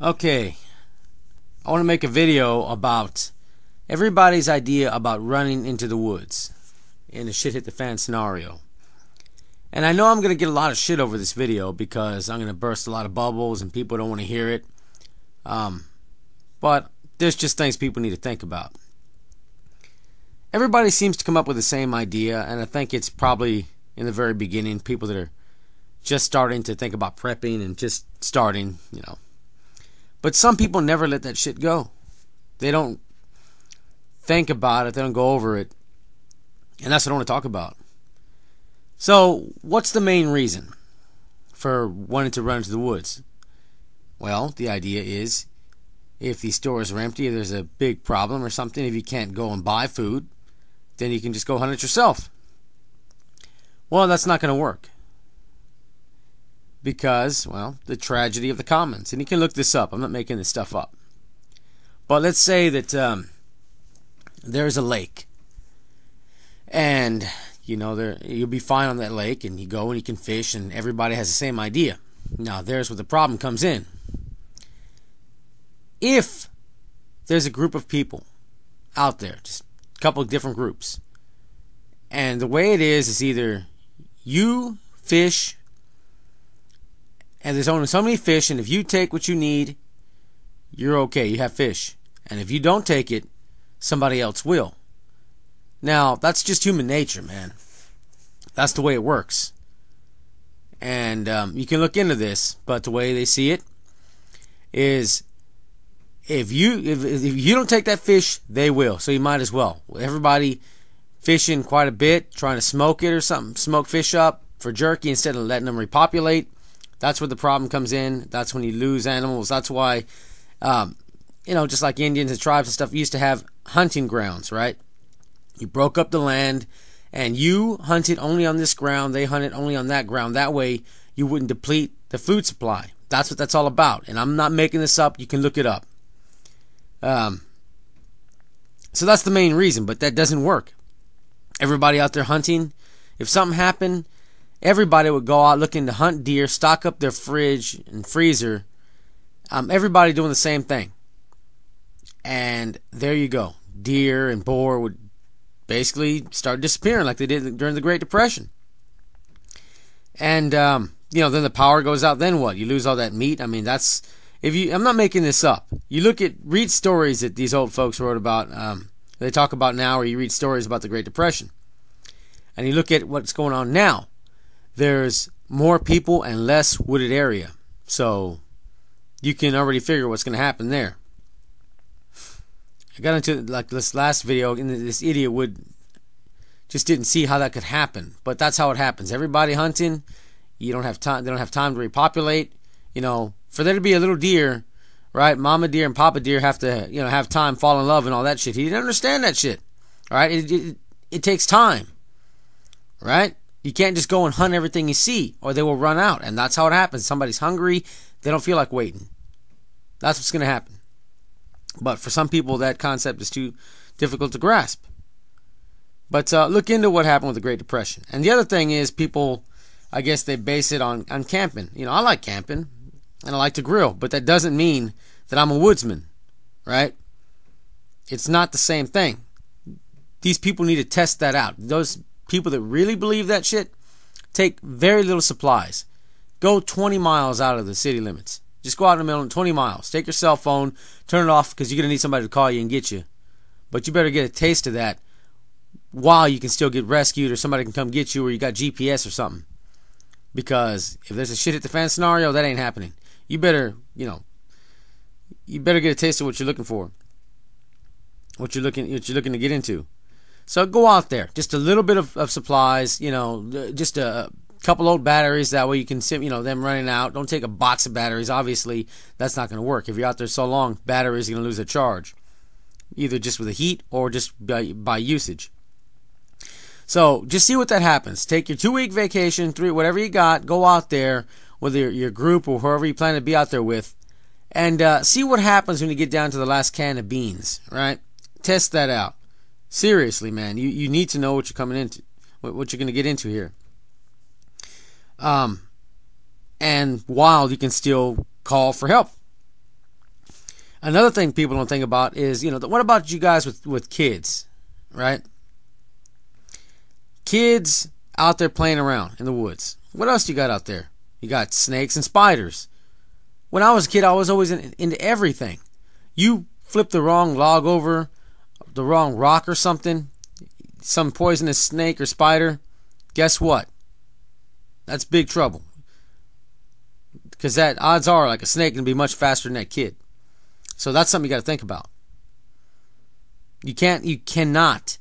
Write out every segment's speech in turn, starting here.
Okay, I want to make a video about everybody's idea about running into the woods in a shit hit the fan scenario. And I know I'm going to get a lot of shit over this video because I'm going to burst a lot of bubbles and people don't want to hear it. But there's just things people need to think about. Everybody seems to come up with the same idea, and I think it's probably in the very beginning, people that are just starting to think about prepping and just starting, you know. But some people never let that shit go. They don't think about it. They don't go over it. And that's what I want to talk about. So, what's the main reason for wanting to run into the woods? Well, the idea is if these stores are empty, if there's a big problem or something, if you can't go and buy food, then you can just go hunt it yourself. Well, that's not going to work. Because, well, the tragedy of the commons. And you can look this up. I'm not making this stuff up. But let's say that there's a lake. And, you know, you'll be fine on that lake. And you go and you can fish. And everybody has the same idea. Now, there's where the problem comes in. If there's a group of people out there, just a couple of different groups. And the way it is either you fish, and there's only so many fish, and if you take what you need, you're okay, you have fish. And if you don't take it, somebody else will. Now, that's just human nature, man. That's the way it works. And you can look into this, but the way they see it is if you don't take that fish, they will. So you might as well. Everybody fishing quite a bit, trying to smoke it or something, smoke fish up for jerky instead of letting them repopulate. That's where the problem comes in. That's when you lose animals. That's why, you know, just like Indians and tribes and stuff used to have hunting grounds, right? You broke up the land, and you hunted only on this ground. They hunted only on that ground. That way, you wouldn't deplete the food supply. That's what that's all about. And I'm not making this up. You can look it up. So that's the main reason, but that doesn't work. Everybody out there hunting, if something happened, everybody would go out looking to hunt deer, stock up their fridge and freezer. Everybody doing the same thing. And there you go. Deer and boar would basically start disappearing like they did during the Great Depression. And, you know, then the power goes out. Then what? You lose all that meat. I mean, that's... I'm not making this up. You read stories that these old folks wrote about, they talk about now, or you read stories about the Great Depression. And you look at what's going on now. There's more people and less wooded area. So you can already figure what's going to happen there. I got into like this last video, and this idiot just didn't see how that could happen. But that's how it happens. Everybody hunting, you don't have time. They don't have time to repopulate. You know, for there to be a little deer, right? Mama deer and Papa deer have to, you know, have time, fall in love, and all that shit. He didn't understand that shit. All right, it takes time, right? You can't just go and hunt everything you see, or they will run out, and that's how it happens. Somebody's hungry, they don't feel like waiting. That's what's going to happen. But for some people, that concept is too difficult to grasp. But look into what happened with the Great Depression. And the other thing is, people, I guess they base it on camping. You know, I like camping, and I like to grill, but that doesn't mean that I'm a woodsman, right? It's not the same thing. These people need to test that out. Those people that really believe that shit take very little supplies. Go 20 miles out of the city limits. Just go out in the middle, 20 miles. Take your cell phone, turn it off, because you're going to need somebody to call you and get you. But you better get a taste of that while you can still get rescued, or somebody can come get you, or you got GPS or something. Because if there's a shit hit the fan scenario, that ain't happening. You better, you know, you better get a taste of what you're looking for. What you're looking to get into. So go out there. Just a little bit of supplies, you know, just a couple old batteries. That way you can, you know, them running out. Don't take a box of batteries. Obviously, that's not going to work. If you're out there so long, batteries are going to lose their charge. Either just with the heat or just by usage. So just see what that happens. Take your 2-week vacation, whatever you got. Go out there with your group or whoever you plan to be out there with. And see what happens when you get down to the last can of beans, right? Test that out. Seriously, man, you need to know what you're coming into, what you're going to get into here. And while you can still call for help. Another thing people don't think about is, what about you guys with kids, right? Kids out there playing around in the woods. What else you got out there? You got snakes and spiders. When I was a kid, I was always into everything. You flip the wrong log over, the wrong rock or something, some poisonous snake or spider, guess what? That's big trouble. Because that odds are like a snake can be much faster than that kid. So that's something you got to think about. You cannot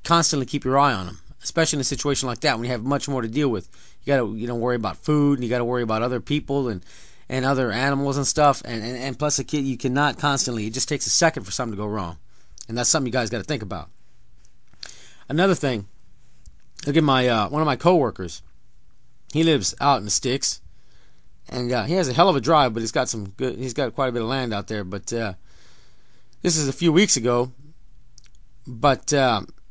constantly keep your eye on them, especially in a situation like that when you have much more to deal with. You got to worry about food, and you got to worry about other people and other animals and stuff. And plus a kid, you cannot constantly. It just takes a second for something to go wrong, and that's something you guys got to think about. Another thing, look at my one of my coworkers. He lives out in the sticks, and he has a hell of a drive, but he's got quite a bit of land out there. But this is a few weeks ago. But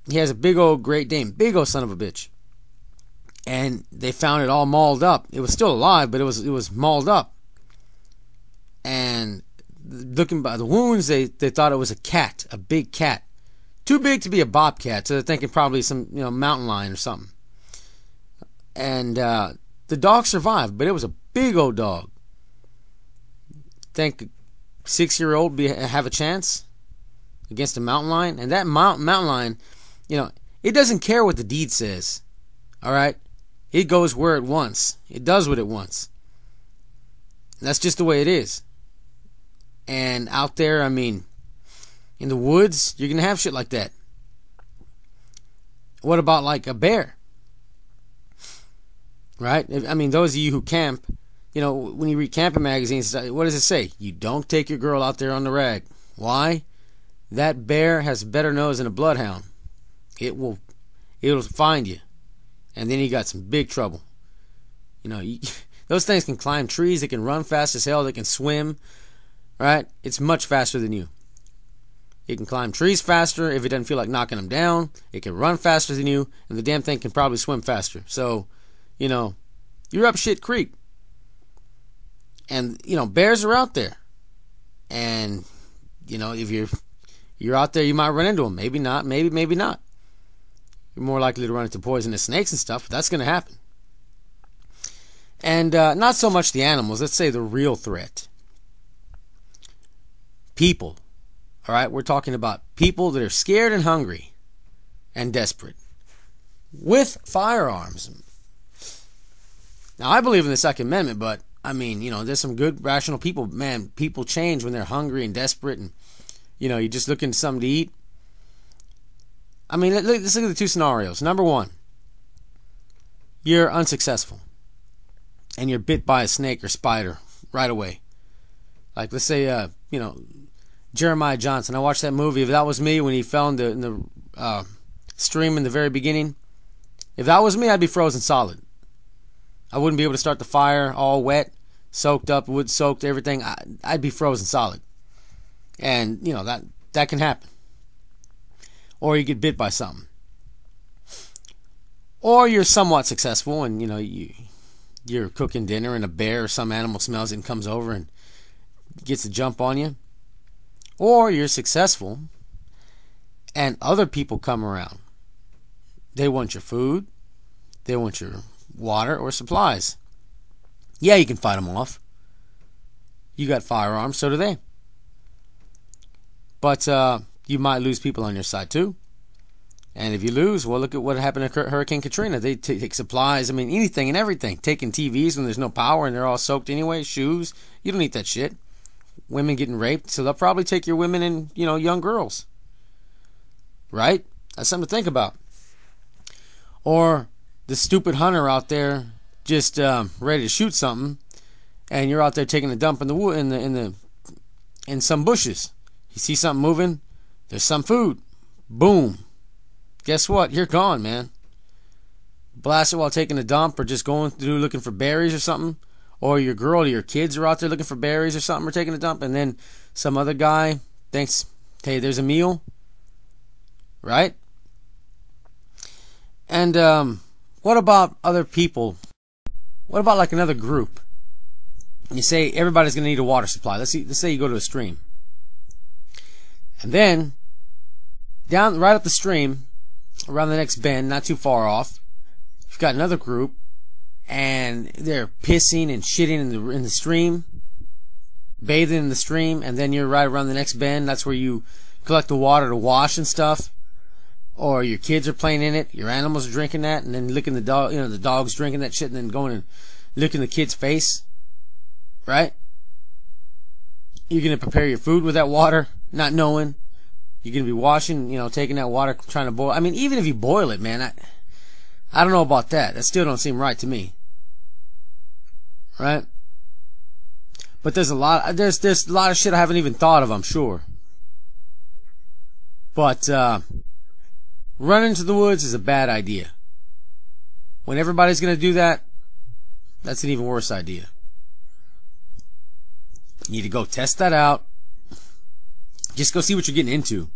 he has a big old Great Dane, big old son of a bitch, and they found it all mauled up. It was still alive, but it was mauled up. And looking by the wounds, they thought it was a cat, a big cat. Too big to be a bobcat, so they're thinking probably some mountain lion or something. And the dog survived, but it was a big old dog. Think 6-year-old have a chance against a mountain lion? And that mountain lion, it doesn't care what the deed says. All right, it goes where it wants. It does what it wants. That's just the way it is. And out there, in the woods, you're going to have shit like that. What about like a bear? Right? Those of you who camp, when you read camping magazines, what does it say? You don't take your girl out there on the rag. Why? That bear has a better nose than a bloodhound. It'll find you. And then you got some big trouble. Those things can climb trees, they can run fast as hell, they can swim. Right? It's much faster than you. It can climb trees faster if it doesn't feel like knocking them down. It can run faster than you, and the damn thing can probably swim faster. So, you're up shit creek. And, bears are out there. And, if you're out there, you might run into them. Maybe not, maybe not. You're more likely to run into poisonous snakes and stuff, but that's going to happen. And not so much the animals. Let's say the real threat. People. All right, we're talking about people that are scared and hungry and desperate with firearms. Now, I believe in the Second Amendment, but, there's some good, rational people. Man, people change when they're hungry and desperate and, you're just looking for something to eat. Let's look at the two scenarios. Number one, you're unsuccessful and you're bit by a snake or spider right away. Like, let's say, Jeremiah Johnson. I watched that movie. If that was me when he fell in the stream in the very beginning, if that was me, I'd be frozen solid. I wouldn't be able to start the fire, all wet, soaked up, wood soaked, everything. I'd be frozen solid. And, that can happen. Or you get bit by something. Or you're somewhat successful and, you're cooking dinner and a bear or some animal smells it and comes over and gets a jump on you. Or you're successful and other people come around. They want your food. They want your water or supplies. Yeah, you can fight them off. You got firearms, so do they. But you might lose people on your side too. And if you lose, well, look at what happened to Hurricane Katrina. They take supplies, anything and everything. Taking TVs when there's no power and they're all soaked anyway, shoes. You don't need that shit. Women getting raped, so they'll probably take your women and, young girls. Right? That's something to think about. Or the stupid hunter out there just ready to shoot something, and you're out there taking a dump in the wood in some bushes. You see something moving, there's some food. Boom. Guess what? You're gone, man. Blast it while taking a dump or just going through looking for berries or something. Or your girl or your kids are out there looking for berries or something or taking a dump, and then some other guy thinks, hey, there's a meal. Right? And what about other people? What about like another group? You say everybody's going to need a water supply. Let's say you go to a stream. And then, down right up the stream, around the next bend, not too far off, you've got another group, and they're pissing and shitting in the stream, bathing in the stream, and then you're right around the next bend. That's where you collect the water to wash and stuff. Or your kids are playing in it, your animals are drinking that, and then licking the dog, the dog's drinking that shit, and then going and licking the kid's face. Right? You're gonna prepare your food with that water, not knowing. You're gonna be washing, taking that water, trying to boil. I mean, even if you boil it, man, I don't know about that. That still don't seem right to me. Right? But there's a lot of shit I haven't even thought of, I'm sure. But, running into the woods is a bad idea. When everybody's gonna do that, that's an even worse idea. You need to go test that out. Just go see what you're getting into.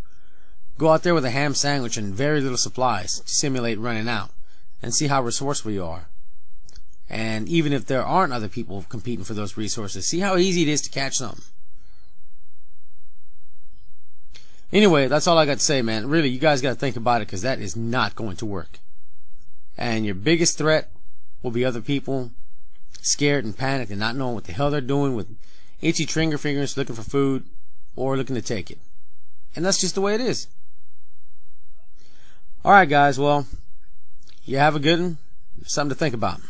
Go out there with a ham sandwich and very little supplies to simulate running out. And see how resourceful you are. And even if there aren't other people competing for those resources, see how easy it is to catch something. Anyway, that's all I got to say, man. Really, you guys got to think about it, because that is not going to work. And your biggest threat will be other people scared and panicked and not knowing what the hell they're doing with itchy trigger fingers looking for food or looking to take it. And that's just the way it is. Alright, guys, well, you have a good one. Something to think about.